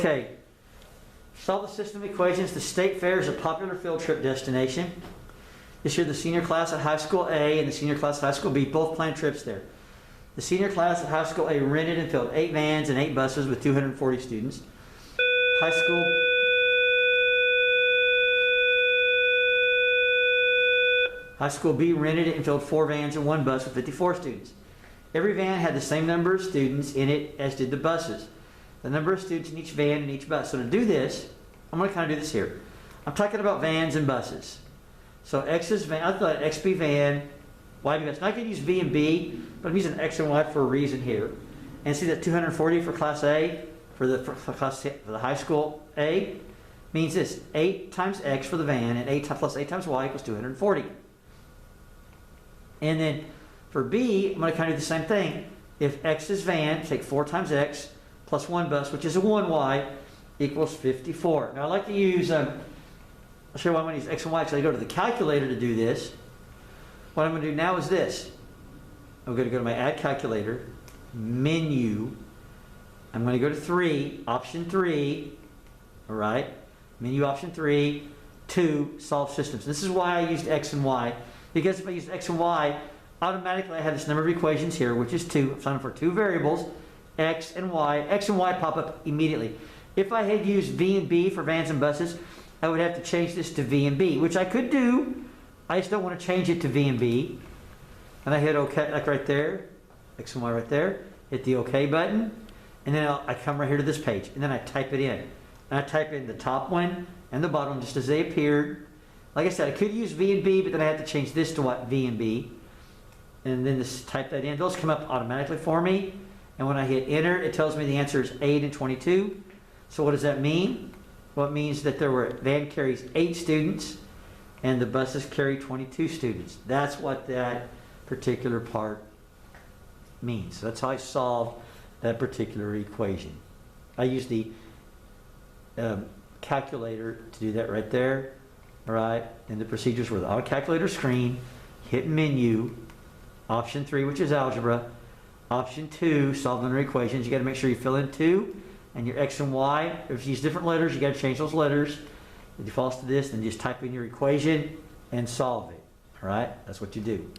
Okay, solve the system equations. The state fair is a popular field trip destination. This year the senior class at high school A and the senior class at high school B both planned trips there. The senior class at high school A rented and filled 8 vans and 8 buses with 240 students. High school B rented and filled 4 vans and 1 bus with 54 students. Every van had the same number of students in it as did the buses. The number of students in each van and each bus. So to do this, I'm going to kind of do this here. I'm talking about vans and buses. So X is van, I thought XB van, YB bus. Now I can use V and B, but I'm using X and Y for a reason here. And see that 240 for class A, for the high school A, means this, 8 times X for the van and 8 plus 8 times Y equals 240. And then for B, I'm going to kind of do the same thing. If X is van, take 4 times X plus 1 bus, which is a 1Y, equals 54. Now I like to use, I'll show you why I'm going to use X and Y, because I go to the calculator to do this. What I'm going to do now is this. I'm going to go to my add calculator, menu. I'm going to go to 3, option 3, all right? Menu option 3, 2, solve systems. This is why I used X and Y, because if I use X and Y, automatically I have this number of equations here, which is 2. I'm signing for 2 variables, X and Y. X and Y pop up immediately. If I had used V and B for vans and buses, I would have to change this to V and B, which I could do. I just don't want to change it to V and B. And I hit OK, like right there, X and Y right there, hit the OK button, and then I come right here to this page, and then I type it in. And I type in the top one and the bottom just as they appeared. Like I said, I could use V and B, but then I have to change this to what? V and B. And then just type that in. Those come up automatically for me. And when I hit enter, it tells me the answer is 8 and 22. So what does that mean? Well, it means that van carries 8 students and the buses carry 22 students. That's what that particular part means. So that's how I solve that particular equation. I use the calculator to do that right there. All right, and the procedures were on a calculator screen, hit menu, option 3, which is algebra, option 2, solve linear equations. You got to make sure you fill in 2 and your X and Y. If you use different letters, you got to change those letters. It defaults to this, then just type in your equation and solve it. All right, that's what you do.